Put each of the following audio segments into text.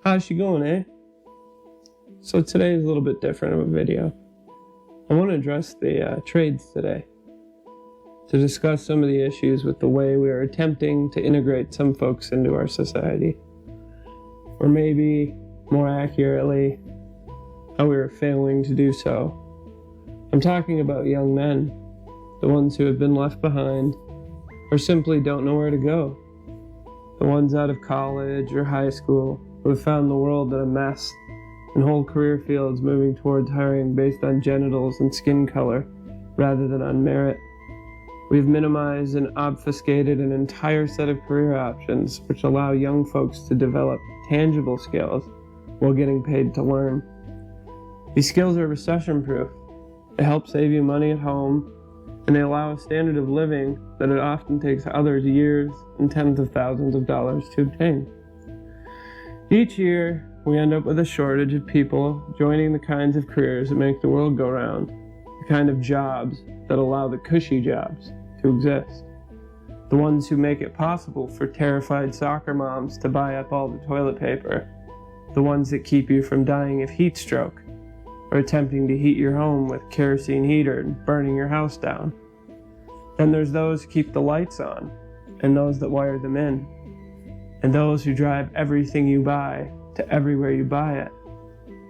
How's she going, eh? So today is a little bit different of a video. I want to address the trades today to discuss some of the issues with the way we are attempting to integrate some folks into our society. Or maybe, more accurately, how we are failing to do so. I'm talking about young men, the ones who have been left behind or simply don't know where to go. The ones out of college or high school who have found the world in a mess and whole career fields moving towards hiring based on genitals and skin color rather than on merit. We've minimized and obfuscated an entire set of career options which allow young folks to develop tangible skills while getting paid to learn. These skills are recession-proof. They help save you money at home, and they allow a standard of living that it often takes others years and tens of thousands of dollars to obtain. Each year, we end up with a shortage of people joining the kinds of careers that make the world go round, the kind of jobs that allow the cushy jobs to exist, the ones who make it possible for terrified soccer moms to buy up all the toilet paper, the ones that keep you from dying of heat stroke, or attempting to heat your home with kerosene heater and burning your house down. Then there's those who keep the lights on, and those that wire them in, and those who drive everything you buy to everywhere you buy it.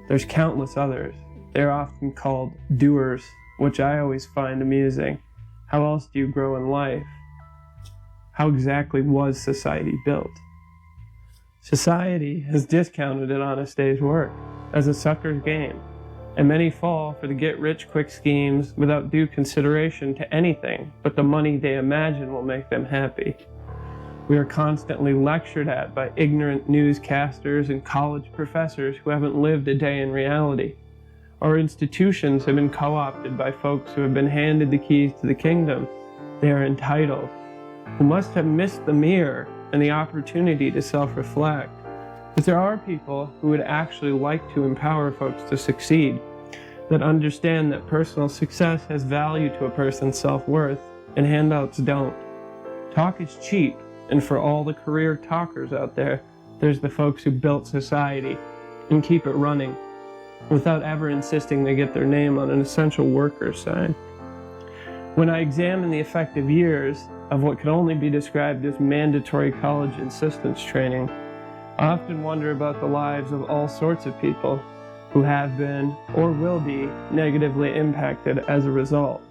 There's countless others. They're often called doers, which I always find amusing. How else do you grow in life? How exactly was society built? Society has discounted an honest day's work as a sucker's game, and many fall for the get-rich-quick schemes without due consideration to anything but the money they imagine will make them happy. We are constantly lectured at by ignorant newscasters and college professors who haven't lived a day in reality. Our institutions have been co-opted by folks who have been handed the keys to the kingdom. They are entitled, who must have missed the mirror and the opportunity to self-reflect. But there are people who would actually like to empower folks to succeed, that understand that personal success has value to a person's self-worth, and handouts don't. Talk is cheap, and for all the career talkers out there, there's the folks who built society and keep it running without ever insisting they get their name on an essential worker sign. When I examine the effective years of what can only be described as mandatory college assistance training, I often wonder about the lives of all sorts of people who have been or will be negatively impacted as a result.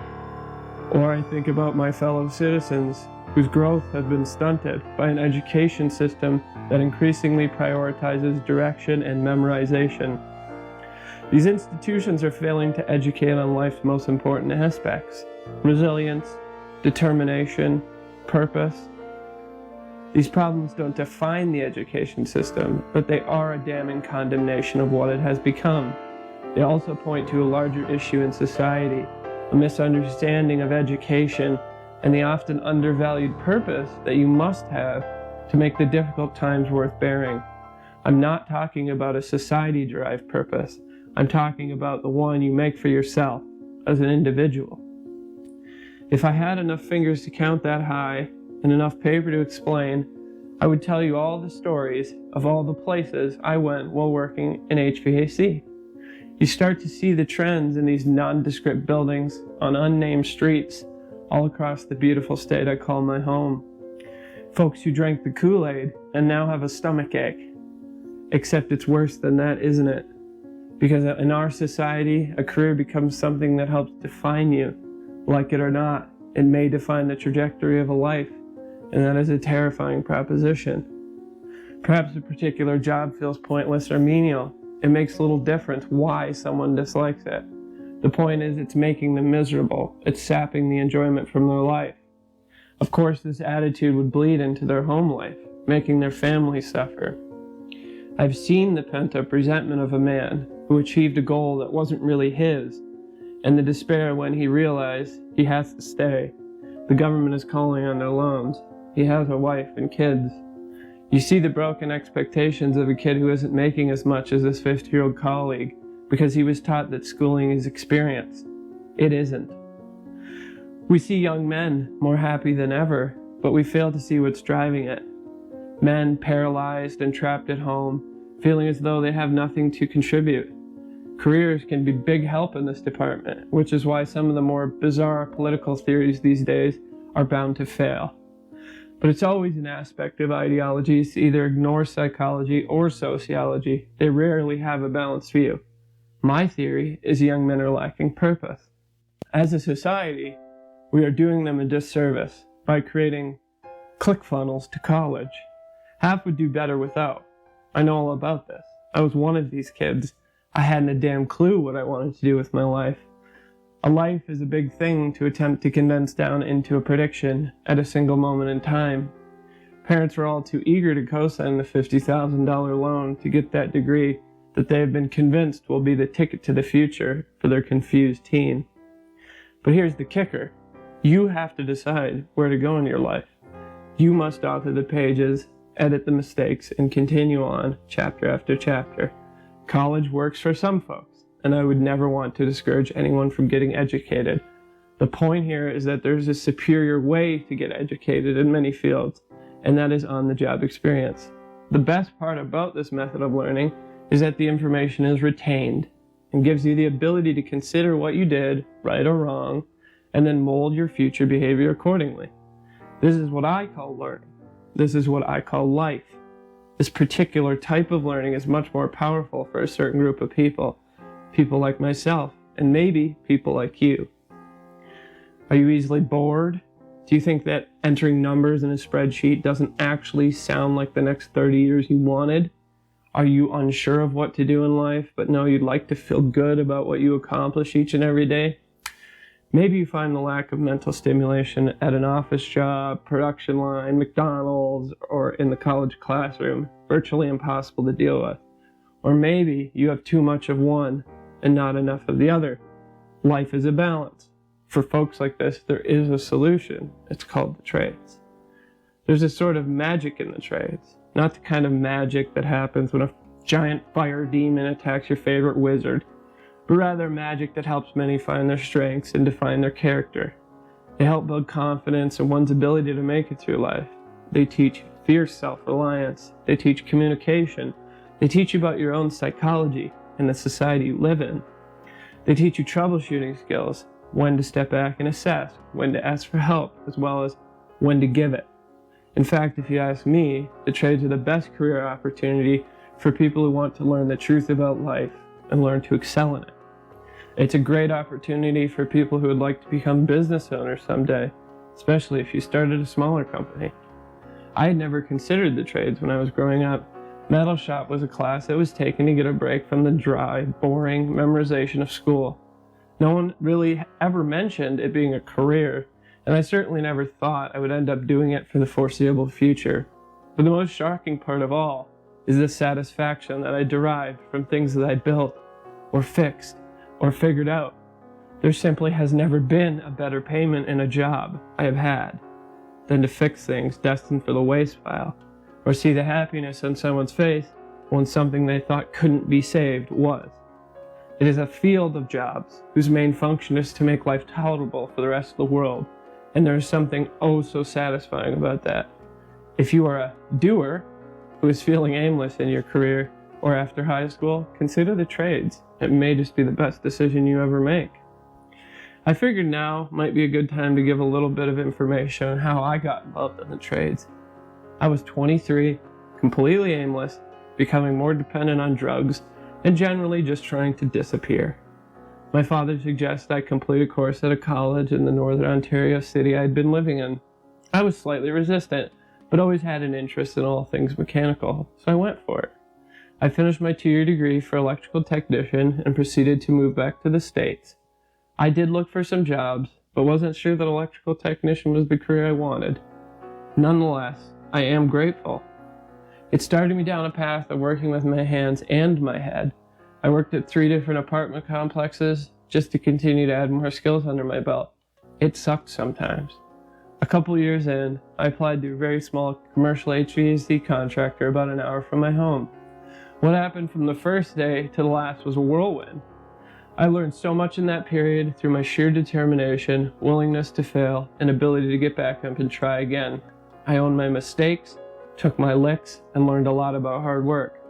Or I think about my fellow citizens whose growth has been stunted by an education system that increasingly prioritizes direction and memorization. These institutions are failing to educate on life's most important aspects: resilience, determination, purpose. These problems don't define the education system, but they are a damning condemnation of what it has become. They also point to a larger issue in society, a misunderstanding of education, and the often undervalued purpose that you must have to make the difficult times worth bearing. I'm not talking about a society-derived purpose. I'm talking about the one you make for yourself as an individual. If I had enough fingers to count that high and enough paper to explain, I would tell you all the stories of all the places I went while working in HVAC. You start to see the trends in these nondescript buildings on unnamed streets all across the beautiful state I call my home. Folks who drank the Kool-Aid and now have a stomach ache. Except it's worse than that, isn't it? Because in our society, a career becomes something that helps define you. Like it or not, it may define the trajectory of a life, and that is a terrifying proposition. Perhaps a particular job feels pointless or menial. It makes little difference why someone dislikes it. The point is, it's making them miserable. It's sapping the enjoyment from their life. Of course, this attitude would bleed into their home life, making their family suffer. I've seen the pent-up resentment of a man who achieved a goal that wasn't really his, and the despair when he realized he has to stay. The government is calling on their loans. He has a wife and kids. You see the broken expectations of a kid who isn't making as much as his 50-year-old colleague because he was taught that schooling is experience. It isn't. We see young men more happy than ever, but we fail to see what's driving it. Men paralyzed and trapped at home, feeling as though they have nothing to contribute. Careers can be big help in this department, which is why some of the more bizarre political theories these days are bound to fail. But it's always an aspect of ideologies to either ignore psychology or sociology. They rarely have a balanced view. My theory is young men are lacking purpose. As a society, we are doing them a disservice by creating ClickFunnels to college. Half would do better without. I know all about this. I was one of these kids. I hadn't a damn clue what I wanted to do with my life. A life is a big thing to attempt to condense down into a prediction at a single moment in time. Parents are all too eager to co-sign the $50,000 loan to get that degree that they have been convinced will be the ticket to the future for their confused teen. But here's the kicker. You have to decide where to go in your life. You must author the pages, edit the mistakes, and continue on chapter after chapter. College works for some folks, and I would never want to discourage anyone from getting educated. The point here is that there's a superior way to get educated in many fields, and that is on-the-job experience. The best part about this method of learning is that the information is retained and gives you the ability to consider what you did, right or wrong, and then mold your future behavior accordingly. This is what I call learning. This is what I call life. This particular type of learning is much more powerful for a certain group of people like myself, and maybe people like you. Are you easily bored? Do you think that entering numbers in a spreadsheet doesn't actually sound like the next 30 years you wanted? Are you unsure of what to do in life, but know you'd like to feel good about what you accomplish each and every day? Maybe you find the lack of mental stimulation at an office job, production line, McDonald's, or in the college classroom virtually impossible to deal with. Or maybe you have too much of one and not enough of the other. Life is a balance. For folks like this, there is a solution. It's called the trades. There's a sort of magic in the trades. Not the kind of magic that happens when a giant fire demon attacks your favorite wizard, but rather magic that helps many find their strengths and define their character. They help build confidence in one's ability to make it through life. They teach fierce self-reliance. They teach communication. They teach you about your own psychology and the society you live in. They teach you troubleshooting skills, when to step back and assess, when to ask for help, as well as when to give it. In fact, if you ask me, the trades are the best career opportunity for people who want to learn the truth about life and learn to excel in it. It's a great opportunity for people who would like to become business owners someday, especially if you started a smaller company. I had never considered the trades when I was growing up. Metal shop was a class that was taken to get a break from the dry, boring memorization of school. No one really ever mentioned it being a career, and I certainly never thought I would end up doing it for the foreseeable future. But the most shocking part of all is the satisfaction that I derived from things that I built, or fixed, or figured out. There simply has never been a better payment in a job I have had than to fix things destined for the waste pile, or see the happiness on someone's face when something they thought couldn't be saved was. It is a field of jobs whose main function is to make life tolerable for the rest of the world, and there is something oh so satisfying about that. If you are a doer who is feeling aimless in your career or after high school, consider the trades. It may just be the best decision you ever make. I figured now might be a good time to give a little bit of information on how I got involved in the trades. I was 23, completely aimless, becoming more dependent on drugs, and generally just trying to disappear. My father suggested I complete a course at a college in the northern Ontario city I'd been living in. I was slightly resistant, but always had an interest in all things mechanical, so I went for it. I finished my 2-year degree for electrical technician and proceeded to move back to the States. I did look for some jobs, but wasn't sure that electrical technician was the career I wanted. Nonetheless, I am grateful. It started me down a path of working with my hands and my head. I worked at 3 different apartment complexes just to continue to add more skills under my belt. It sucked sometimes. A couple years in, I applied to a very small commercial HVAC contractor about an hour from my home. What happened from the first day to the last was a whirlwind. I learned so much in that period through my sheer determination, willingness to fail, and ability to get back up and try again. I owned my mistakes, took my licks, and learned a lot about hard work.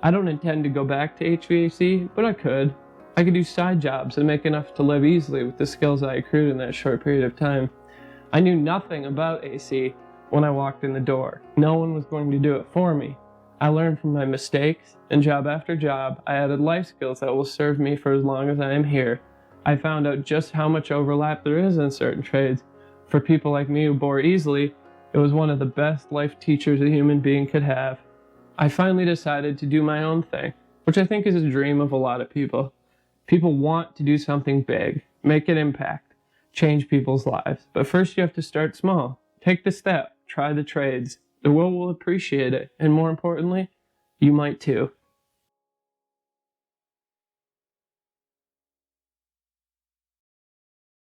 I don't intend to go back to HVAC, but I could. I could do side jobs and make enough to live easily with the skills I accrued in that short period of time. I knew nothing about AC when I walked in the door. No one was going to do it for me. I learned from my mistakes, and job after job, I added life skills that will serve me for as long as I am here. I found out just how much overlap there is in certain trades. For people like me who bore easily, it was one of the best life teachers a human being could have. I finally decided to do my own thing, which I think is a dream of a lot of people. People want to do something big, make an impact, change people's lives. But first you have to start small. Take the step, try the trades. The world will appreciate it, and more importantly, you might too.